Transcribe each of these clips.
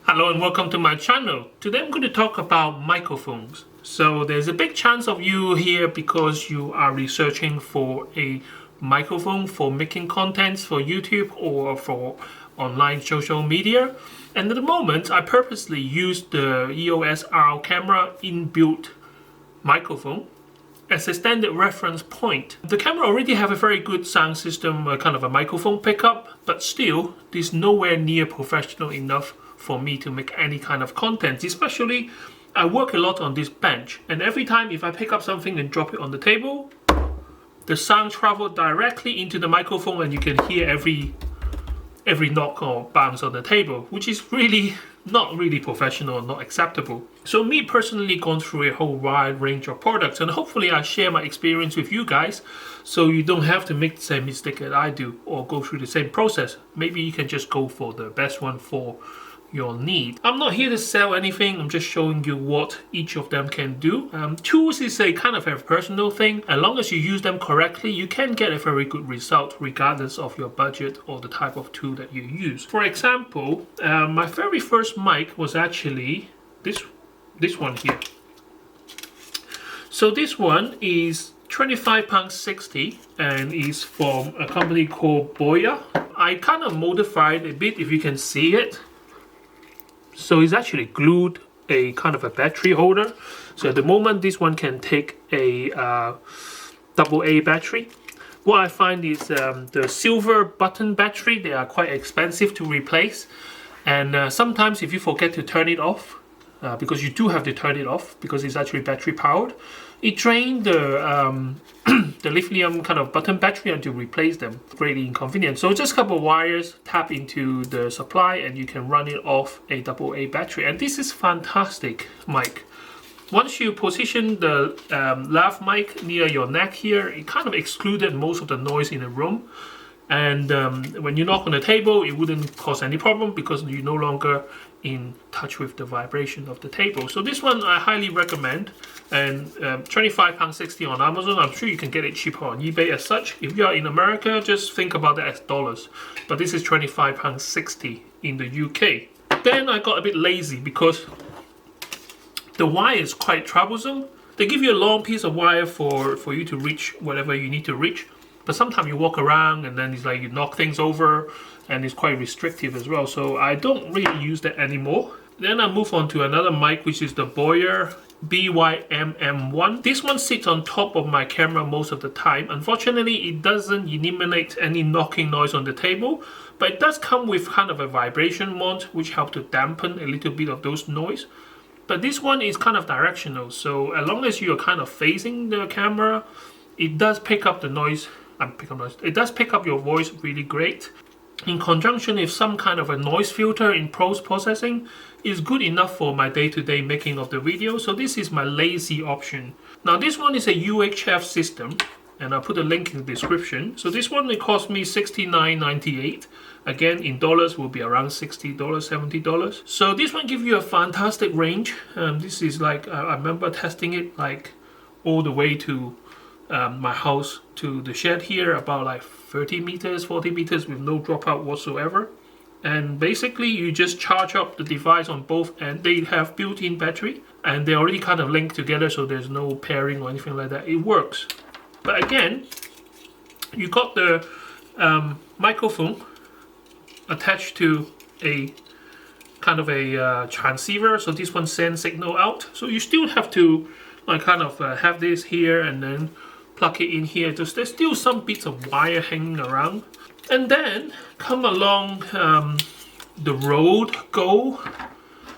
Hello and welcome to my channel. Today I'm going to talk about microphones. So there's a big chance of you here because you are researching for a microphone for making contents for YouTube or for online social media. And at the moment I purposely used the EOS R camera inbuilt microphone as a standard reference point. The camera already have a very good sound system, kind of a microphone pickup, but still this is nowhere near professional enough for me to make any kind of content. Especially I work a lot on this bench, and every time if I pick up something and drop it on the table, the sound travels directly into the microphone and you can hear every knock or bounce on the table, which is really not really professional, not acceptable. So me personally gone through a whole wide range of products, and hopefully I share my experience with you guys so you don't have to make the same mistake that I do or go through the same process. Maybe you can just go for the best one for your need. I'm not here to sell anything, I'm just showing you what each of them can do. Tools is a kind of a personal thing. As long as you use them correctly, you can get a very good result regardless of your budget or the type of tool that you use. For example, my very first mic was actually this one here. So this one is £25.60 and is from a company called Boya. I kind of modified a bit if you can see it. So it's actually glued a kind of a battery holder. So at the moment this one can take a AA battery. What I find is the silver button battery, they are quite expensive to replace. And sometimes if you forget to turn it off, because you do have to turn it off because it's actually battery powered, it drains the the lithium kind of button battery and to replace them. Greatly inconvenient. So just a couple of wires, tap into the supply and you can run it off a AA battery. And this is fantastic mic. Once you position the lav mic near your neck here, it kind of excluded most of the noise in the room. And when you knock on the table, it wouldn't cause any problem because you're no longer in touch with the vibration of the table. So this one I highly recommend, and £25.60 on Amazon. I'm sure you can get it cheaper on eBay as such. If you are in America, just think about that as dollars. But this is £25.60 in the UK. Then I got a bit lazy because the wire is quite troublesome. They give you a long piece of wire for you to reach whatever you need to reach. But sometimes you walk around and then it's like you knock things over and it's quite restrictive as well. So I don't really use that anymore. Then I move on to another mic, which is the Boya BYMM1. This one sits on top of my camera most of the time. Unfortunately, it doesn't eliminate any knocking noise on the table, but it does come with kind of a vibration mount, which helps to dampen a little bit of those noise. But this one is kind of directional. So as long as you're kind of facing the camera, it does pick up the noise. It does pick up your voice really great. In conjunction with some kind of a noise filter in post-processing is good enough for my day-to-day making of the video. So this is my lazy option. Now this one is a UHF system and I'll put a link in the description. So this one, it cost me $69.98. Again, in dollars will be around $60, $70. So this one gives you a fantastic range. This is like, I remember testing it like all the way to my house to the shed here, about like 30 meters, 40 meters with no dropout whatsoever. And basically you just charge up the device on both ends. They have built-in battery and they're already kind of linked together, so there's no pairing or anything like that. It works. But again, you got the microphone attached to a kind of a transceiver, so this one sends signal out. So you still have to like kind of have this here and then plug it in here. There's still some bits of wire hanging around. And then come along the Rode Go.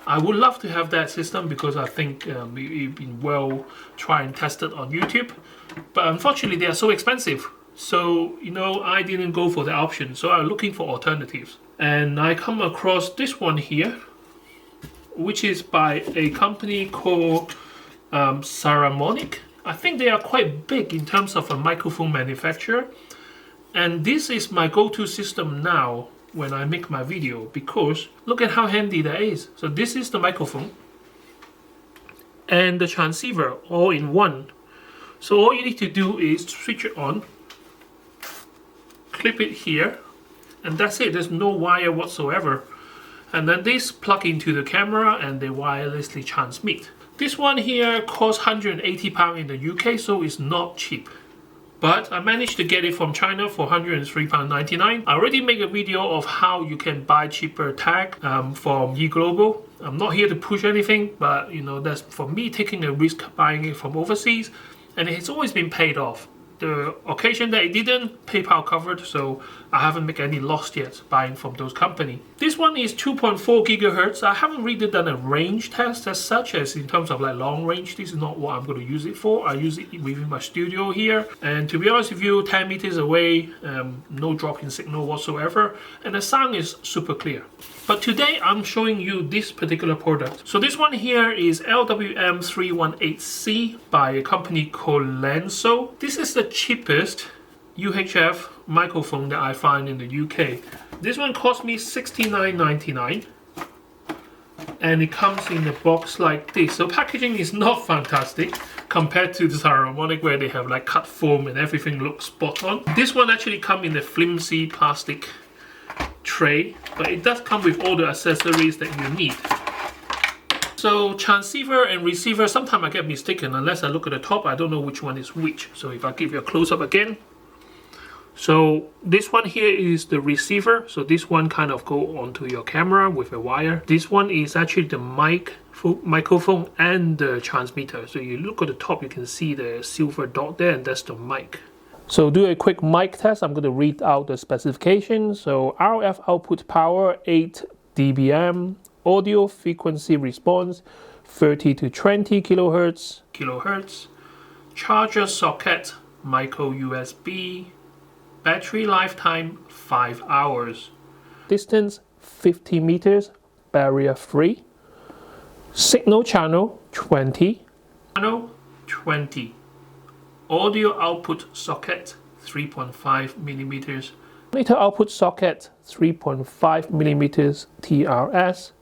I would love to have that system because I think it's been well tried and tested on YouTube. But unfortunately they are so expensive. So, you know, I didn't go for the option. So I'm looking for alternatives. And I come across this one here, which is by a company called Saramonic. I think they are quite big in terms of a microphone manufacturer, and this is my go-to system now when I make my video because look at how handy that is. So this is the microphone and the transceiver all in one. So all you need to do is switch it on, clip it here, and that's it. There's no wire whatsoever. And then this plug into the camera and they wirelessly transmit. This one here costs £180 in the UK, so it's not cheap. But I managed to get it from China for £103.99. I already made a video of how you can buy cheaper tag from eGlobal. I'm not here to push anything, but you know, that's for me taking a risk buying it from overseas, and it's always been paid off. The occasion that it didn't, PayPal covered, so I haven't made any loss yet buying from those companies. This one is 2.4 gigahertz. I haven't really done a range test as such, as in terms of like long range. This is not what I'm going to use it for. I use it within my studio here, and to be honest with you, 10 meters away, no drop in signal whatsoever, and the sound is super clear. But today I'm showing you this particular product. So this one here is LWM318C by a company called LENSGO. This is the cheapest UHF microphone that I find in the UK. This one cost me $69.99 and it comes in a box like this. So packaging is not fantastic compared to the Saramonic where they have like cut foam and everything looks spot on. This one actually comes in a flimsy plastic tray, but it does come with all the accessories that you need. So transceiver and receiver, sometimes I get mistaken. Unless I look at the top, I don't know which one is which. So if I give you a close-up again, so this one here is the receiver. So this one kind of go onto your camera with a wire. This one is actually the microphone and the transmitter. So you look at the top, you can see the silver dot there, and that's the mic. So do a quick mic test. I'm going to read out the specifications. So RF output power 8 dBm, audio frequency response 30 to 20 kilohertz, charger socket micro USB, battery lifetime 5 hours, distance 50 meters, barrier free, signal channel 20, audio output socket 3.5 millimeters, monitor output socket 3.5 millimeters TRS,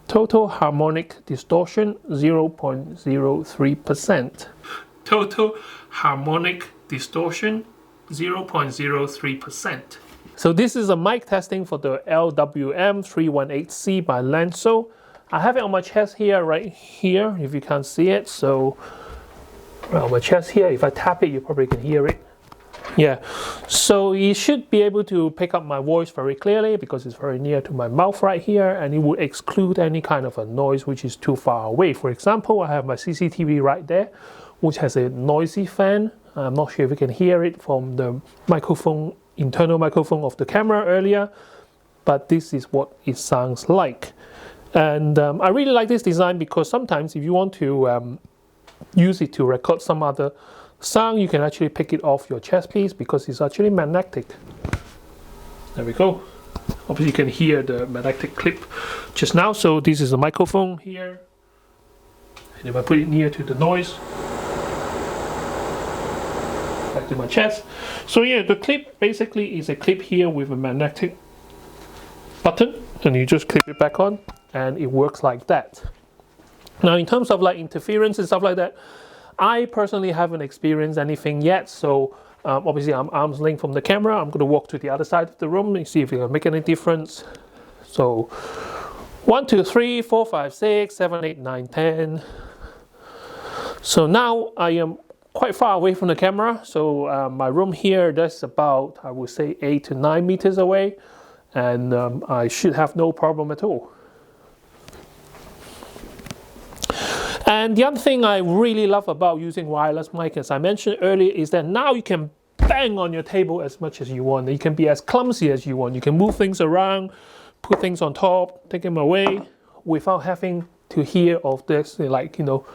total harmonic distortion 0.03%. Total harmonic distortion 0.03%. So this is a mic testing for the LWM318C by LENSGO. I have it on my chest here, right here, if you can't see it. So on my chest here, if I tap it, you probably can hear it. Yeah, so you should be able to pick up my voice very clearly because it's very near to my mouth right here, and it will exclude any kind of a noise which is too far away. For example, I have my CCTV right there, which has a noisy fan. I'm not sure if you can hear it from the microphone, internal microphone of the camera earlier, but this is what it sounds like. And I really like this design because sometimes if you want to use it to record some other sound, you can actually pick it off your chest piece because it's actually magnetic. There we go. Obviously you can hear the magnetic clip just now. So this is a microphone here, and if I put it near to the noise, back to my chest. So yeah, the clip basically is a clip here with a magnetic button, and you just clip it back on and it works like that. Now in terms of like interference and stuff like that, I personally haven't experienced anything yet, so obviously I'm arm's length from the camera. I'm going to walk to the other side of the room and see if it can make any difference. So 1, 2, 3, 4, 5, 6, 7, 8, 9, 10. So now I am quite far away from the camera. So my room here, that's about, I would say, 8 to 9 meters away, and I should have no problem at all. And the other thing I really love about using wireless mic, as I mentioned earlier, is that now you can bang on your table as much as you want. You can be as clumsy as you want. You can move things around, put things on top, take them away, without having to hear of this, like, you know,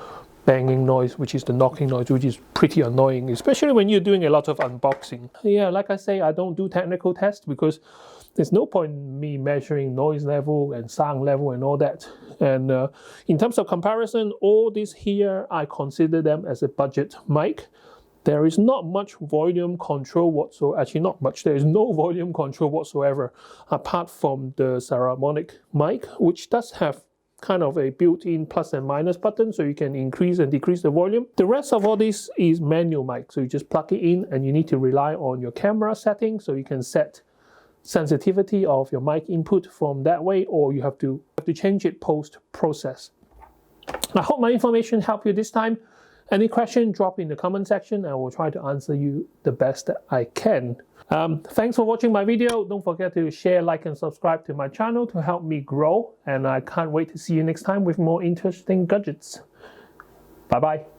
banging noise, which is the knocking noise, which is pretty annoying, especially when you're doing a lot of unboxing. Yeah, like I say, I don't do technical tests because there's no point in me measuring noise level and sound level and all that. And in terms of comparison, all these here, I consider them as a budget mic. There is not much volume control whatsoever. Actually, not much. There is no volume control whatsoever, apart from the Saramonic mic, which does have kind of a built-in plus and minus button, so you can increase and decrease the volume. The rest of all this is manual mic, so you just plug it in, and you need to rely on your camera settings, so you can set sensitivity of your mic input from that way, or you have to change it post-process. I hope my information helped you this time. Any question, drop in the comment section. I will try to answer you the best that I can. Thanks for watching my video. Don't forget to share, like, and subscribe to my channel to help me grow. And I can't wait to see you next time with more interesting gadgets. Bye-bye.